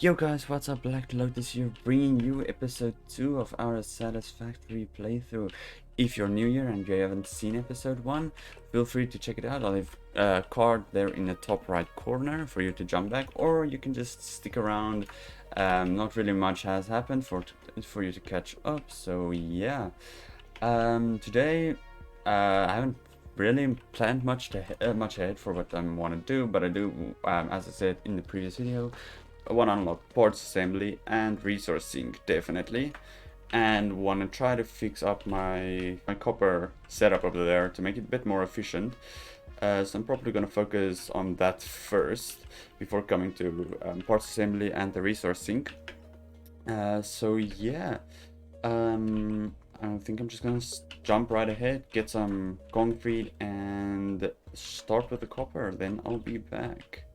Yo guys, what's up? Black Lotus here, bringing you episode 2 of our Satisfactory playthrough. If you're new here and you haven't seen episode 1, feel free to check it out. I'll leave a card there in the top right corner for you to jump back, or you can just stick around. Not really much has happened for you to catch up, so yeah. Today, I haven't really planned much ahead for what I want to do, but I do, as I said in the previous video, I want to unlock parts assembly and resource sync definitely, and want to try to fix up my copper setup over there to make it a bit more efficient. So I'm probably going to focus on that first before coming to parts assembly and the resource sync. So yeah, I think I'm just gonna jump right ahead, get some concrete, and start with the copper. Then I'll be back.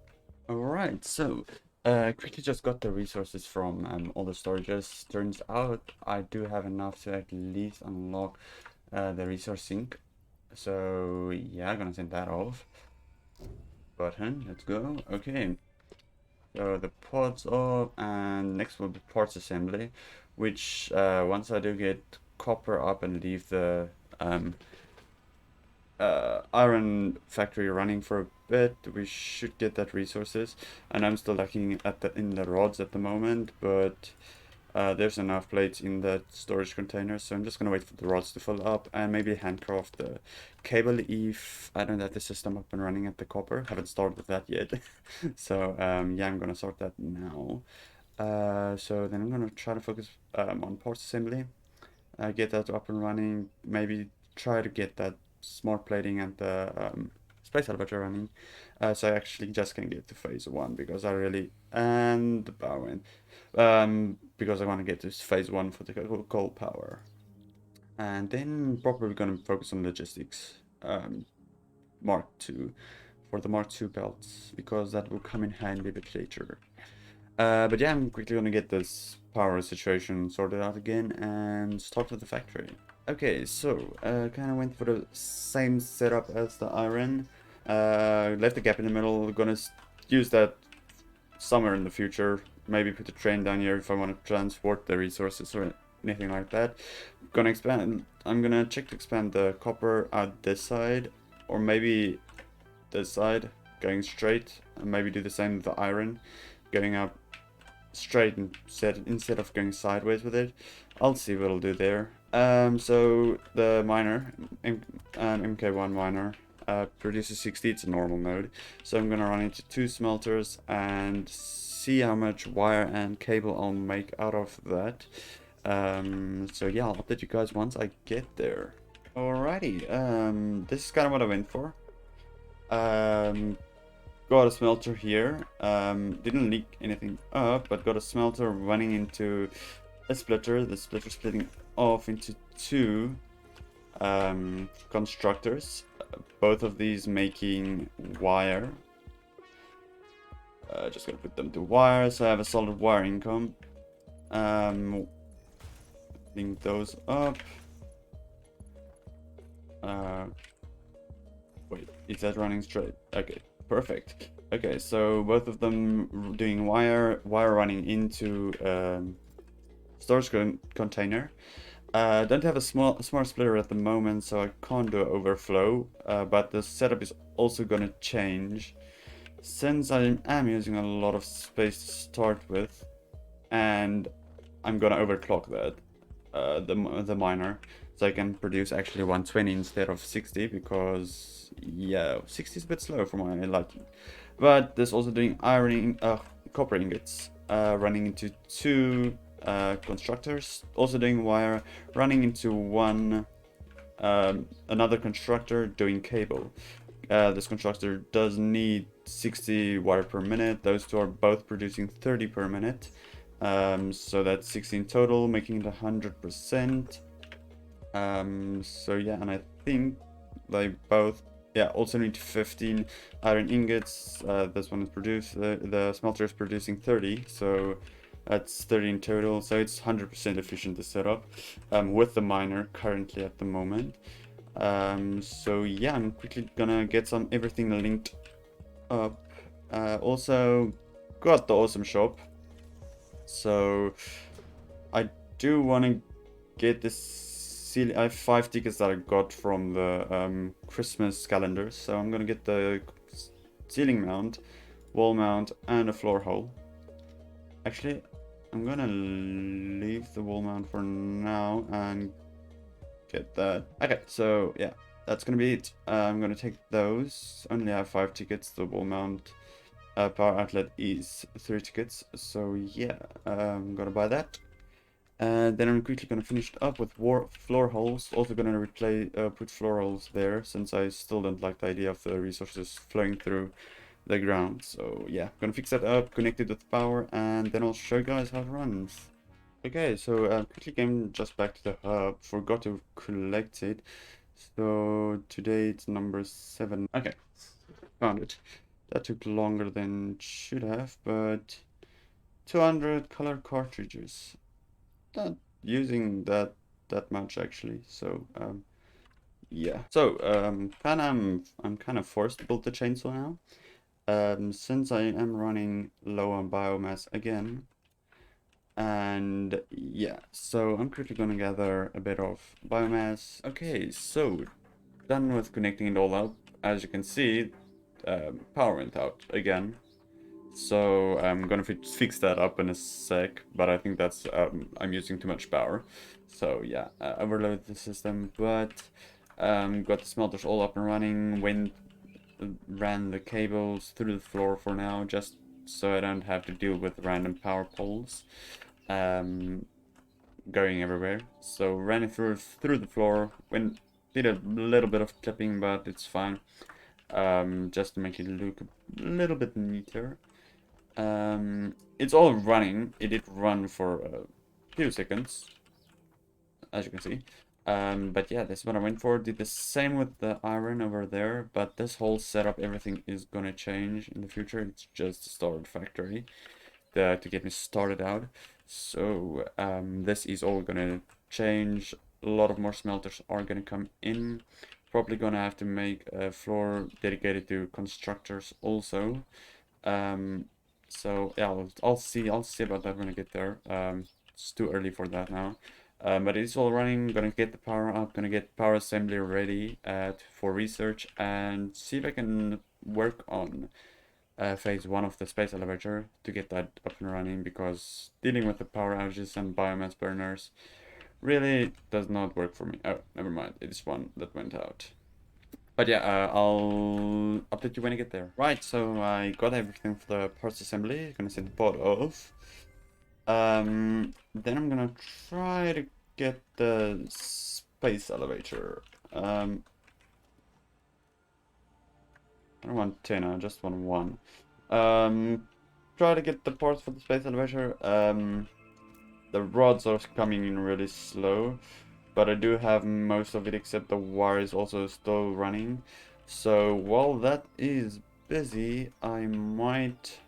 Alright, so quickly just got the resources from all the storages. Turns out I do have enough to at least unlock the resource sink. So yeah, I'm gonna send that off. Button, let's go. Okay, so the pods off, and next will be parts assembly, which once I do get copper up and leave the iron factory running for a bit, we should get that resources. And I'm still lacking in the rods at the moment, but there's enough plates in that storage container, so I'm just gonna wait for the rods to fill up and maybe handcraft the cable if I don't have the system up and running at the copper. Haven't started with that yet. So yeah, I'm gonna sort that now. So then I'm gonna try to focus on parts assembly, get that up and running, maybe try to get that smart plating and the space elevator running, so I actually just can get to phase 1 because I really, and the power end, because I want to get to phase 1 for the coal power, and then probably going to focus on logistics, Mark 2 for the Mark 2 belts, because that will come in handy a bit later. But yeah, I'm quickly gonna get this power situation sorted out again and start with the factory. Okay, so kind of went for the same setup as the iron. Left the gap in the middle. Gonna use that somewhere in the future. Maybe put a train down here if I want to transport the resources or anything like that. Gonna expand. I'm gonna check to expand the copper out this side, or maybe this side, going straight. And maybe do the same with the iron, going up straight instead of going sideways with it. I'll see what I'll do there. So the miner, MK1 miner, produces 60. It's a normal node, so I'm gonna run into 2 smelters and see how much wire and cable I'll make out of that. So yeah, I'll update you guys once I get there. Alrighty, this is kind of what I went for. Got a smelter here. Didn't leak anything up, but got a smelter running into a splitter. The splitter splitting off into 2 constructors. Both of these making wire. Just gonna put them to wire, so I have a solid wire income. Link those up. Wait, is that running straight? Okay. Perfect. Okay, so both of them doing wire running into storage container. Don't have a smart splitter at the moment, so I can't do overflow. But the setup is also gonna change since I am using a lot of space to start with, and I'm gonna overclock that the miner, so I can produce actually 120 instead of 60, because yeah, 60 is a bit slow for my liking. But there's also doing copper ingots, running into 2 constructors, also doing wire, running into 1 another constructor doing cable. This constructor does need 60 wire per minute. Those 2 are both producing 30 per minute. So that's 16 total, making it 100%. So yeah, and I think they both, yeah, also need 15 iron ingots. This one is produced, the smelter is producing 30, so that's 30 in total. So it's 100% efficient to set up with the miner currently at the moment. So yeah, I'm quickly gonna get everything linked up. Also got the awesome shop. So I do want to get this ceiling. I have 5 tickets that I got from the Christmas calendar, so I'm gonna get the ceiling mount, wall mount, and a floor hole. Actually, I'm gonna leave the wall mount for now and get that. Okay, so yeah, that's gonna be it. I'm gonna take those. Only have 5 tickets. The wall mount power outlet is 3 tickets. So yeah, I'm gonna buy that. And then I'm quickly gonna finish it up with floor holes. Also gonna put floor holes there, since I still don't like the idea of the resources flowing through the ground. So yeah, gonna fix that up, connect it with power, and then I'll show you guys how it runs. Okay, so quickly came just back to the hub, forgot to collect it. So today it's number 7. Okay, found it. That took longer than it should have, but 200 color cartridges. Not using that much actually. So yeah. So I'm kind of forced to build the chainsaw now. Since I am running low on biomass again. And yeah, so I'm quickly gonna gather a bit of biomass. Okay, so done with connecting it all up. As you can see, power went out again. So I'm gonna fix that up in a sec, but I think that's I'm using too much power. So yeah, overload the system, but got the smelters all up and running. Ran the cables through the floor for now, just so I don't have to deal with random power poles going everywhere. So ran it through the floor. Did a little bit of clipping, but it's fine. Just to make it look a little bit neater. It's all running. It did run for a few seconds, as you can see. But yeah, that's what I went for. Did the same with the iron over there, but this whole setup, everything is gonna change in the future. It's just a started factory to get me started out. So this is all gonna change. A lot of more smelters are gonna come in. Probably gonna have to make a floor dedicated to constructors also. So yeah, I'll see about that when I get there. It's too early for that now. But it's all running. Gonna get the power up. Gonna get power assembly ready for research and see if I can work on phase 1 of the space elevator to get that up and running, because dealing with the power outages and biomass burners really does not work for me. Oh, never mind. It is one that went out. But yeah, I'll update you when I get there. Right, so I got everything for the parts assembly. Gonna set the pod off. Then I'm gonna try to get the space elevator. I don't want 10, I just want 1. Try to get the parts for the space elevator. The rods are coming in really slow, but I do have most of it except the wire is also still running. So while that is busy, I might...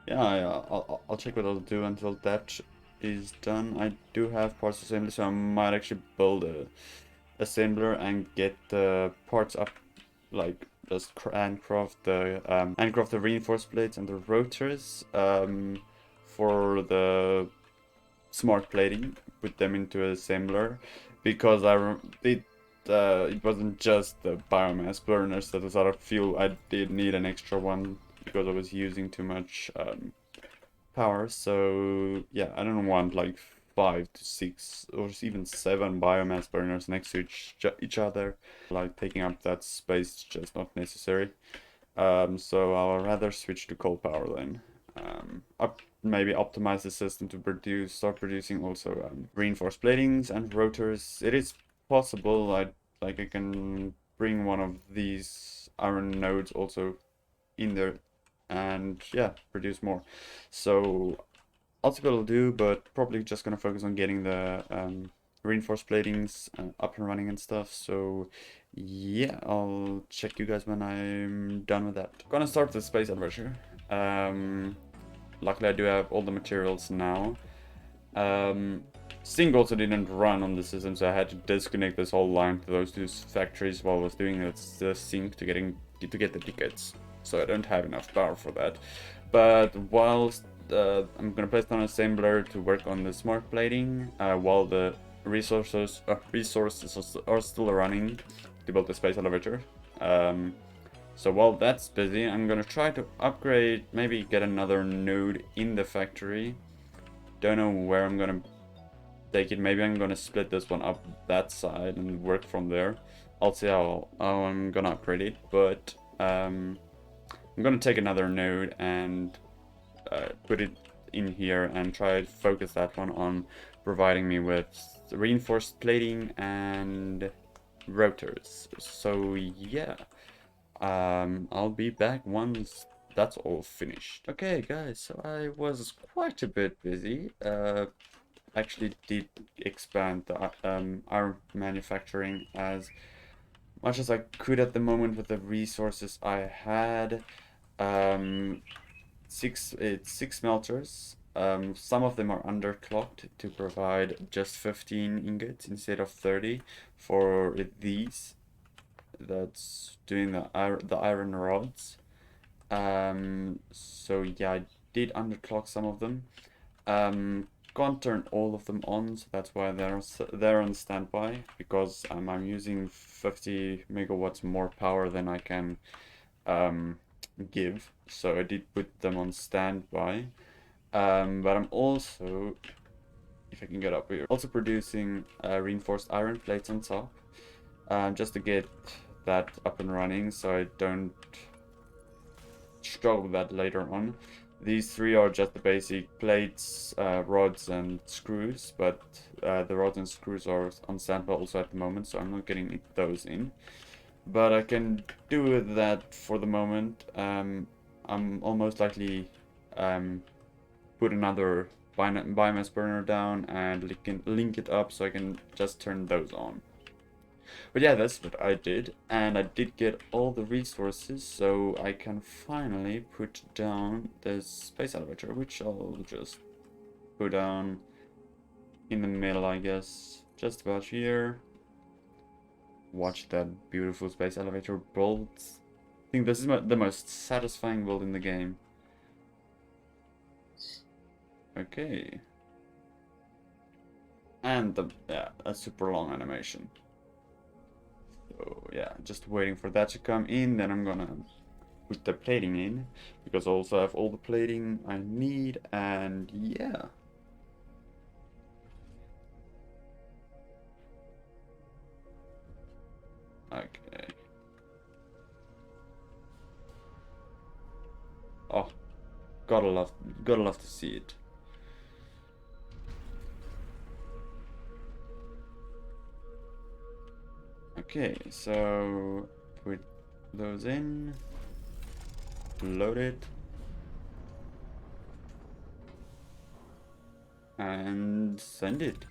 Yeah, I'll check what I'll do until that is done. I do have parts assembly, so I might actually build a assembler and get the parts up, like just handcraft the reinforced plates and the rotors for the smart plating, put them into an assembler, because it wasn't just the biomass burners that was out of fuel. I did need an extra one because I was using too much power. So yeah, I don't want like 5 to 6 or even 7 biomass burners next to each other. Like taking up that space is just not necessary. So I'll rather switch to coal power then. Maybe optimize the system to start producing also reinforced platings and rotors. It is possible I can bring one of these iron nodes also in there and yeah, produce more. So I'll see what I'll do, but probably just gonna focus on getting the reinforced platings up and running and stuff. So yeah, I'll check you guys when I'm done with that. Gonna start the space adventure. Luckily I do have all the materials now. Sync also didn't run on the system, so I had to disconnect this whole line to those 2 factories while I was doing the sync to get the tickets. So I don't have enough power for that. But whilst I'm gonna place down an assembler to work on the smart plating while the resources are still running to build the space elevator. So while that's busy, I'm gonna try to upgrade, maybe get another node in the factory. Don't know where I'm gonna take it. Maybe I'm gonna split this one up that side and work from there. I'll see how I'm gonna upgrade it, but I'm gonna take another node and put it in here and try to focus that one on providing me with reinforced plating and rotors. So yeah, I'll be back once that's all finished. Okay guys, so I was quite a bit busy. Actually did expand the our manufacturing as much as I could at the moment with the resources I had. Six smelters. Some of them are underclocked to provide just 15 ingots instead of 30 for these. That's doing the iron rods. So yeah, I did underclock some of them. Can't turn all of them on, so that's why they're on standby, because I'm using 50 megawatts more power than I can give, so I did put them on standby. But I'm also, if I can get up here, also producing reinforced iron plates on top, just to get that up and running, so I don't struggle with that later on. These three are just the basic plates, rods and screws, but the rods and screws are on standby also at the moment, so I'm not getting those in. But I can do that for the moment. I'm almost likely put another biomass burner down and link it up so I can just turn those on. But yeah, that's what I did, and I did get all the resources, so I can finally put down this space elevator, which I'll just put down in the middle, I guess, just about here. Watch that beautiful space elevator build. I think this is the most satisfying build in the game. Okay. And a super long animation. So yeah, just waiting for that to come in, then I'm gonna put the plating in, because I also have all the plating I need, and yeah. Okay. Oh, gotta love to see it. Okay, so put those in, load it, and send it.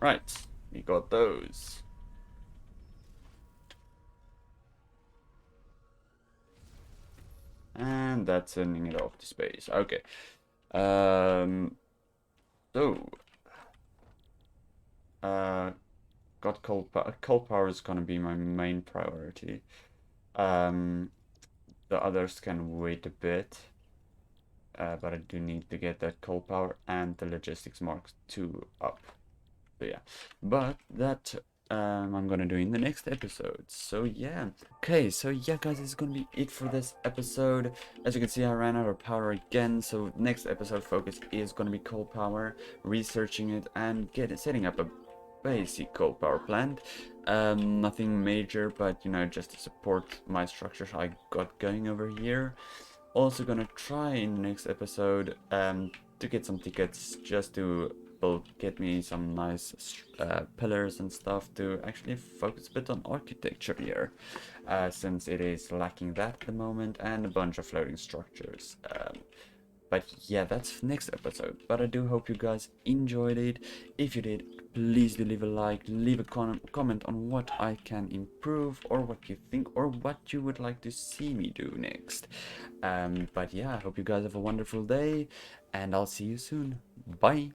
Right, we got those. And that's sending it off to space. Okay. So got coal power. Coal power is gonna be my main priority. The others can wait a bit. But I do need to get that coal power and the logistics Mark II up. So yeah, but that I'm gonna do in the next episode. So yeah. Okay, so yeah guys, this is gonna be it for this episode. As you can see, I ran out of power again, so next episode focus is gonna be coal power, researching it and setting up a basic coal power plant. Nothing major, but you know, just to support my structure I got going over here. Also gonna try in the next episode to get some tickets, just to get me some nice pillars and stuff to actually focus a bit on architecture here, since it is lacking that at the moment, and a bunch of floating structures. But yeah, that's next episode. But I do hope you guys enjoyed it. If you did, please do leave a like, leave a comment on what I can improve, or what you think, or what you would like to see me do next. But yeah, I hope you guys have a wonderful day, and I'll see you soon. Bye.